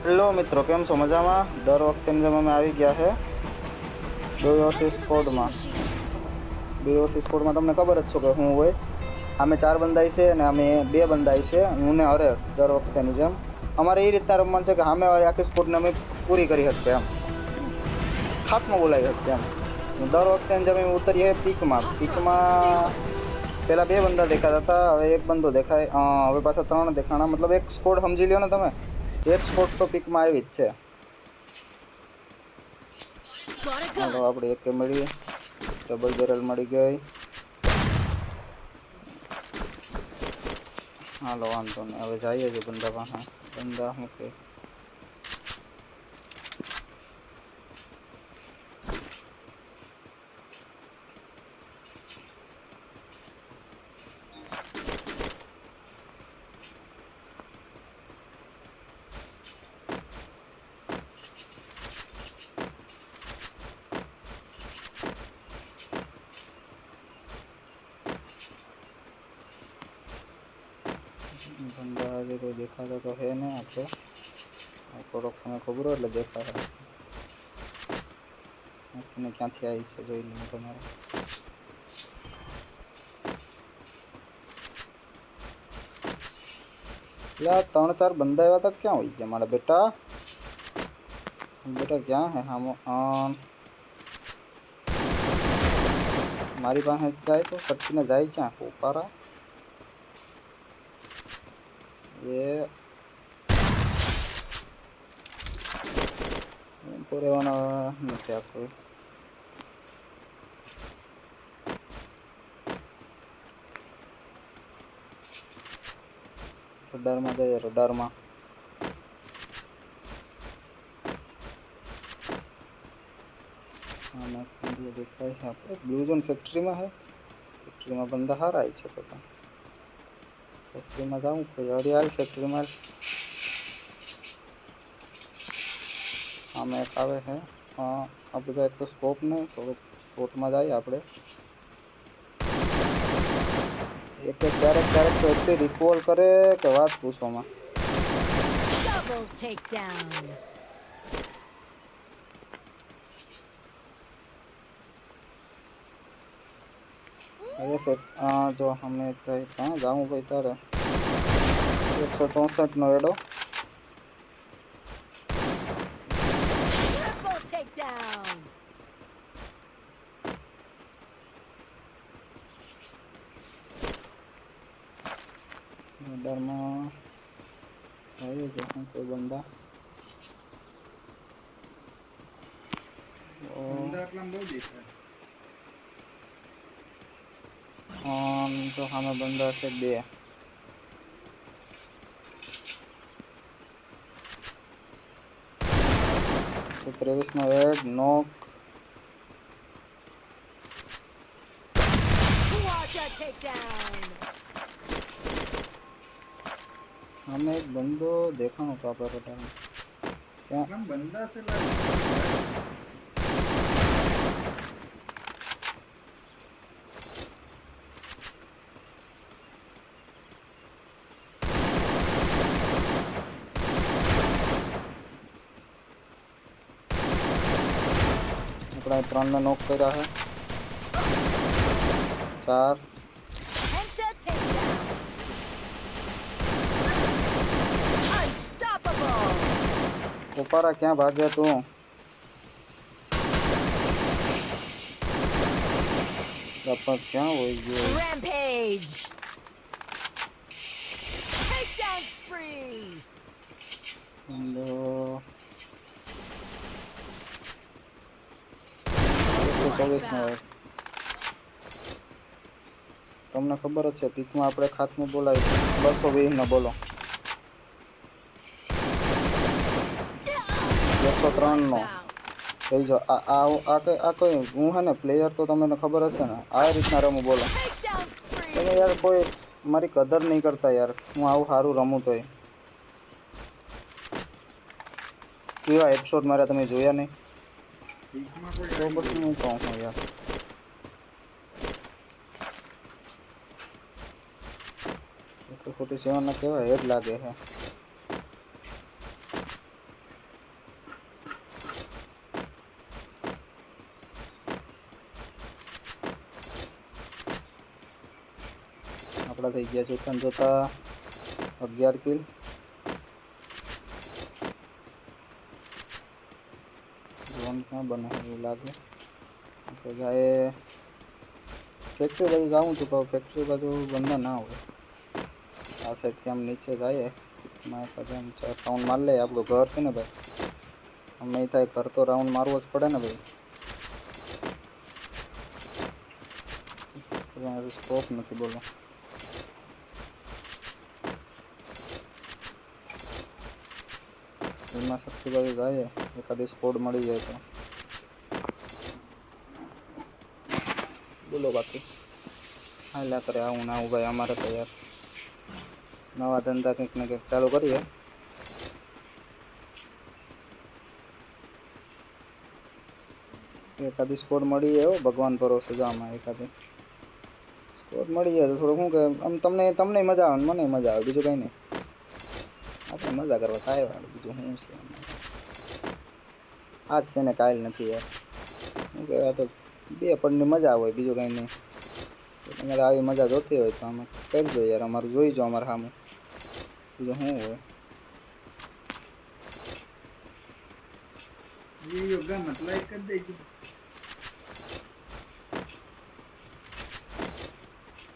Hello મિત્રો, કેમ છો? મજામાં? દર વખતેની જેમ અમે આવી ગયા છે બે વર્સિસ સ્કોડમાં. બે વર્સિસ સ્કોડમાં તમને ખબર જ છો કે હું હોય. અમે 4 બંદાઈ છે અને અમે 2 બંદાઈ છે, હું ને હરેશ. દર વખતેની જેમ અમારે એ રીતના રમવાનું છે કે સામે વાળી આખી સ્કોડને અમે પૂરી કરી શકીએ, એમ ખાતમાં બોલાવી શકીએ એમ. દર વખતેની જેમ અમે ઉતરીએ પીકમાં પેલા 2 બંદા દેખાતા હતા, હવે 1 બંદો દેખાય, હવે પાછા 3 દેખાણા. મતલબ એક સ્કોડ સમજી લ્યો ને તમે, એક સ્કોડ તો પીકમાં આવી જ છે. હાલો આપણે એક મળી, ડબલ બેરલ મળી ગઈ. હાલો વાંધો નહીં, હવે જઈએ છે બંદા પાસે. બંદા શું કે બંદા આજે કોઈ દેખાતા તો હે નહીં. આપણે થોડોક સમય ખબર એટલે દેખાશે. ક્યાંથી ને ક્યાંથી આવી છે જોઈ લઉં તમારે. એટલે 3-4 બંદા એવા તો ક્યાં હોય ગયા મારા બેટા? બેટા ક્યાં હે? હા, મારી પાસે જાય તો ફટકીને જાય ક્યાં? ઉપારા એ રહેવાના નથી આ કોઈ. રડારમાં જઈએ, રડારમાં દેખાય છે આપણે બ્લુ ઝોન ફેક્ટરીમાં છે. ફેક્ટરીમાં બંદા સારા આવી છે. તો ફેક્ટરીમાં જાઉં કોઈ હરિયાલ ફેક્ટરીમાં આમાં એક આવે છે. આપણી પાસે એક તો સ્કોપ નહીં, થોડુંક શોર્ટમાં જઈએ આપણે. એક ક્યારેક ક્યારેક તો એટલી રિકોલ કરે કે વાત પૂછવામાં. જો અમે ક્યાં જાઉં ભાઈ તારે? 164 નો એડો. ડરમાં જઈએ છે કોઈ બંદા. તો સામે બંદા છે 2. 123 નો એડ નોક. અમે એક બંદો દેખાણો તો આપણે રડારમાં. ક્યાં બંદા છે? આપણે 3 ને નોક કર્યા છે. 4 ઉપારા ક્યાં ભાગ્યા તું? ક્યાં હોય ગયો? Rampage. Takedown spree. બંદો 124 નો એડ. તમને ખબર જ છે પીકમાં આપણે ખાતમું બોલાવી 220 નો બોલો. 103 નો થઈ જાઓ. આ કોઈ હું હે ને પ્લેયર તો તમને ખબર હશે ને, આ રીતના રમું બોલો. તમે યાર કોઈ મારી કદર નહીં કરતા યાર. હું આવું સારું રમું તોય કેવા હેડશોટ મારા તમે જોયા નહીં? તો પછી હું કહું છું યાર. ખોટી સેવાના કેવા હેડ લાગે છે. આપણા થઈ ગયા છે પણ જોતા 11 કિલ. ઝોન ક્યાં બને એવું લાગે તો જાય ફેક્ટરી બાજુ જાઉં છું પણ ફેક્ટરી બાજુ બંધા ના હોય. આ સાઈડથી આમ નીચે જાય માં કદમ 4 રાઉન્ડ માર લે. આપણું ઘર છે ને ભાઈ, અમે થાય ઘર તો રાઉન્ડ મારવો જ પડે ને ભાઈ. સ્કોપ નથી બોલો. એમાં શક્તિ બાજુ જાય એકાદી સ્કોડ મળી જાય તો બોલો. બાકી હાલ્યા કરે આવું ના આવું ભાઈ. અમારે તો યાર નવા ધંધા કંઈક ને કંઈક ચાલુ કરીએ. એકાદી સ્કોડ મળી જાય ભગવાન ભરોસે. જામાં એકાદી સ્કોડ મળી જાય તો થોડું શું કે આમ તમને મજા આવે મને મજા આવે. બીજું કંઈ નહીં, આપણે મજા કરવા કાંઈ વાળું બીજું શું છે. આજ છે ને કાલ નથી યાર. શું કહેવાય તો બે પડની મજા હોય બીજું કંઈ નહીં. તમારે આવી મજા જોતી હોય તો આમાં કરજો યાર. અમારું જોઈજો અમારે સામું. બીજું શું હોય.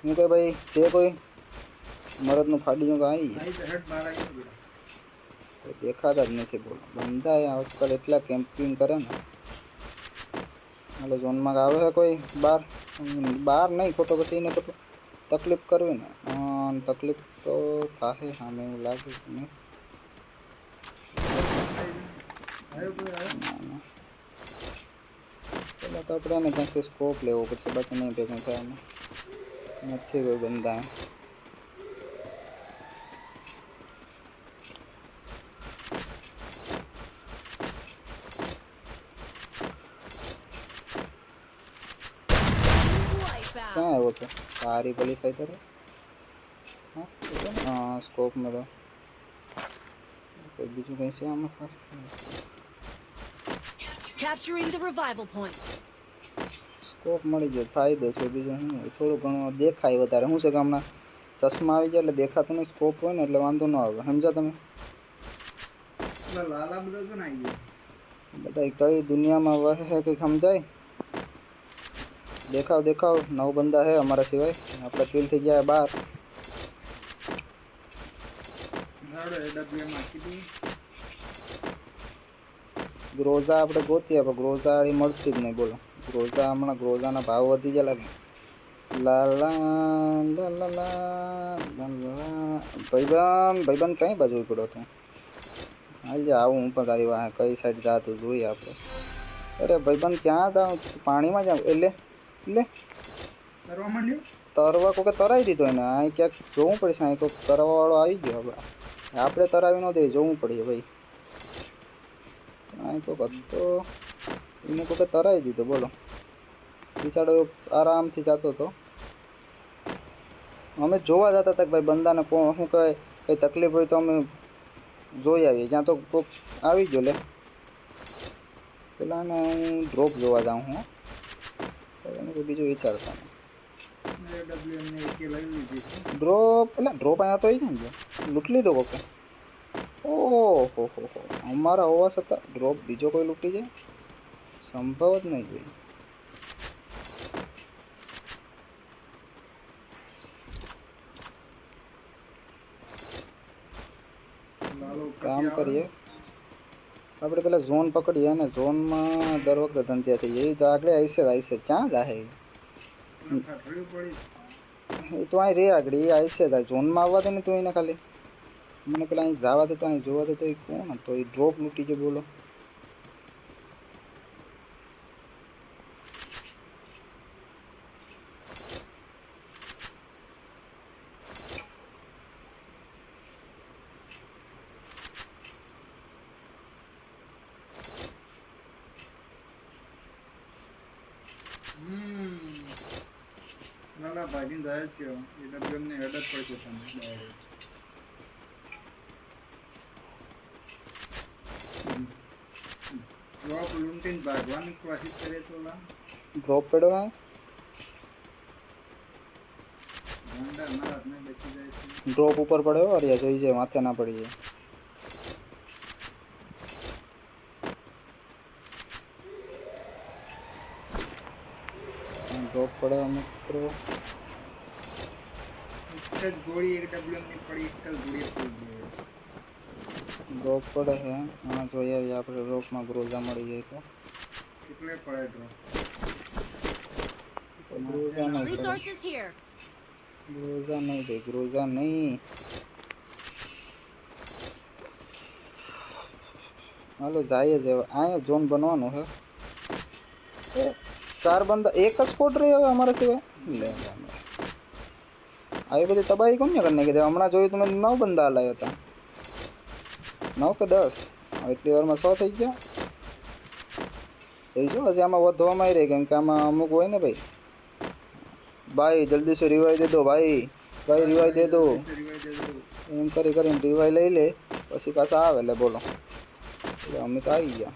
હું કે ભાઈ છે કોઈ મરદનું ફાડીયું કાંઈ કોઈ દેખાતા જ નથી બોલો. બંધા આજકાલ એટલા કેમ્પિંગ કરે ને. હાલો ઝોનમાં આવે છે કોઈ બહાર નહીં ખોટો પછી એને ખોટું તકલીફ કરવી ને. તકલીફ તો થાય સામે એવું લાગે છે ને. પેલા તો આપણે એને ક્યાંકથી સ્કોપ લેવો પછી બાકી નહીં ભેગું થાય એમાં નથી કોઈ બંધા. ક્યાં આવ્યો તો સારી ભલી ખાઈ તારે. હા સ્કોપ મળ્યો. બીજું કંઈ છે આમાં ખાસ? Capturing the revival point. Scope મળી જાય ફાયદો છે. બીજું શું થોડું ઘણું દેખાય વધારે. શું છે કે હમણાં ચશ્મા આવી જાય એટલે દેખાતું નહીં. સ્કોપ હોય ને એટલે વાંધો ન આવે. સમજા તમે? બધા કઈ દુનિયામાં વહે છે કંઈક સમજાય. દેખાવ 9 બંદા છે અમારા સિવાય. આપણે કિલ થઈ ગયા 12. ગ્રોઝા આપણે ગોતીએ પણ ગ્રોઝા વાળી મળતી જ નહીં બોલો. ગ્રોઝા હમણાં ગ્રોઝાના ભાવ વધી ગયા લાગે. ભાઈબંધ કઈ બાજુ પડ્યો તું? હાલ આવું હું પણ તારી વાહ કઈ સાઈડ જાતું જોઈએ આપણે. અરે ભાઈબંધ ક્યાં જાઉં? પાણીમાં જાઉં એટલે તરવા કોકે તરાવી દીધો એને. અહીં ક્યાંક જોવું પડશે. અહીં કોઈક તરવાવાળો આવી ગયો. આપણે તરાવી ન દે જોવું પડે ભાઈ. અહીં કોઈક હતો એને કોકે તરાવી દીધો બોલો. બિચારો આરામથી જતો હતો. અમે જોવા જતા હતા કે ભાઈ બંદાને કોણ શું કહેવાય કંઈ તકલીફ હોય તો અમે જોઈ આવીએ. જ્યાં તો કોઈક આવી ગયો લે. પેલાને હું ડ્રોપ જોવા જાઉં હું બીજું વિચારતા ડ્રોપ અહીંયા તો આવી જાય ને. લૂંટ લીધો કોકે. ઓહો હો અમારા હોવા છતાં ડ્રોપ બીજો કોઈ લૂંટી જાય સંભવ જ નહીં ભાઈ. કામ કરીએ આપણે પેલા ઝોન પકડીએ ને. ઝોનમાં દર વખતે ધંધ્યા થઈ જાય. એ તો આગળ આવશે ક્યાં જાય એ તો અહીં રે આગળ એ આવશે થાય. ઝોનમાં આવવા દે ને તું એને ખાલી. મને પેલા અહીં જવા દે તો અહીં જોવા દે તો એ કોણ હતો? એ ડ્રોપ લૂંટી જાય બોલો. ભાગીને જાય જ કયો EWM ને હેડ જ પડશે તમે ડાયરેક્ટ. ડ્રોપ લૂંટીને ભાગવાની કોશિશ કરે તો ડ્રોપ પડ્યો હે अंडर मारा हाथ में बची जाए तो ड्रॉप ऊपर पड़े हो और या જોઈ જાય માથે ના પડી જાય ड्रॉप पड़े મિત્રો एक गोली एक डब्ल्यूएम ની પડી એક જ ગોળી ફૂલ ગઈ ड्रॉप पड़े है हाँ જોઈએ આપણે રોક માં ગ્રોઝા મળી જાય તો कितने पड़े ड्रॉप ग्रोज़ा नहीं Resources here. ग्रोज़ा नहीं भाई ग्रोज़ा नहीं હાલો જાય જ આયા ઝોન બનવાનો છે ચાર બંદા એક જ સ્કોડ રહે હવે અમારા સિવાય લે આવી બધી તબાહી કોને કરને કે હમણાં જોયું તમે 9 બંદા લાવ્યા હતા 9 કે 10 એટલી વારમાં 100 થઈ ગયા થઈ જો હજી આમાં વધવામાં આવી રહી કેમ કે આમાં અમુક હોય ને ભાઈ भाई जल्दी से रिवाइव दे दो भाई भाई रिवाइव दे दो रिवाइव दे दो એમ કરી કરીને રિવાઇવ લઈ લે પછી પાછા આવે લે બોલો એટલે અમે તો આવી ગયા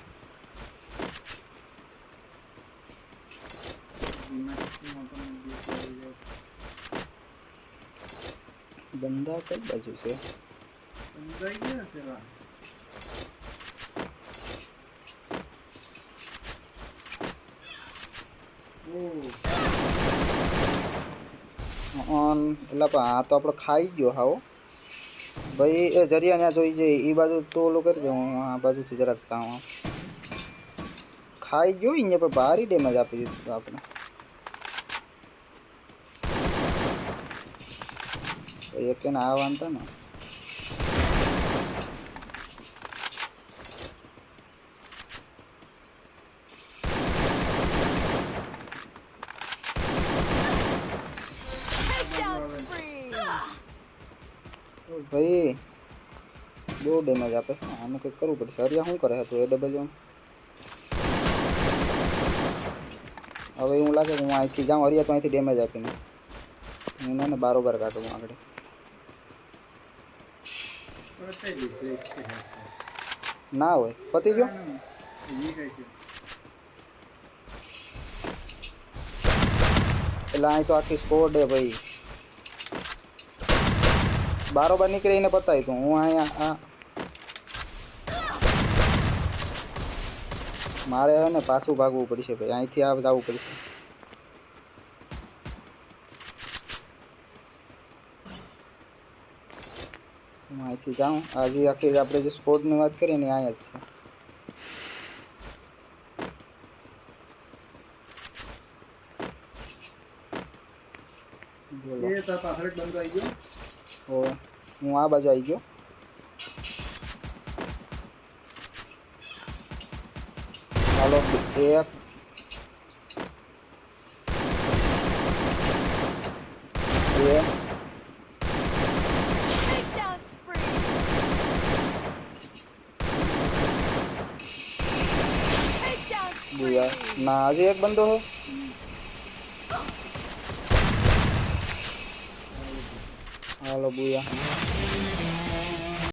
બંદા કઈ બાજુ છે समझाई क्या सेवा એટલે પણ આ તો આપણો ખાઈ ગયો હાઓ ભાઈ એ જરિયા ત્યાં જોઈ જાય એ બાજુ તો ઓલો કરી દે હું આ બાજુથી જરાક જાઉં ખાઈ ગયો અહીંયા પણ ભારી ડેમેજ આપી દીધું આપણે એક ને આ વાંધો ને Takedown spree. ભાઈ બહુ ડેમેજ આપે આનું કંઈક કરવું પડશે હરિયા શું કરે તો AW હવે એવું લાગે કે હું અહીંથી જાઉં હરિયા તો અહીંથી ડેમેજ આપીને હું એને બારોબાર કાઢું આગળ ના હોય પતી ગયો એટલે અહીં તો આખી સ્કોડ હે ભાઈ બારોબાર નીકળીને પતાવી તું હું અહીંયા આ મારે હવે ને પાછું ભાગવું પડશે ભાઈ અહીંથી આ જવું પડશે હું અહીંથી જાઉં આજે આખી આપણે જે સ્કોડની વાત કરીએ ને અહીંયા જ છે બોલો ये तो पाखड़ बंद आई गयो ઓ હું આ બાજુ આવી ગયો હાલો એક બે Takedown spree. Takedown बुया spree. ना आज एक बंदो हो हालो बुया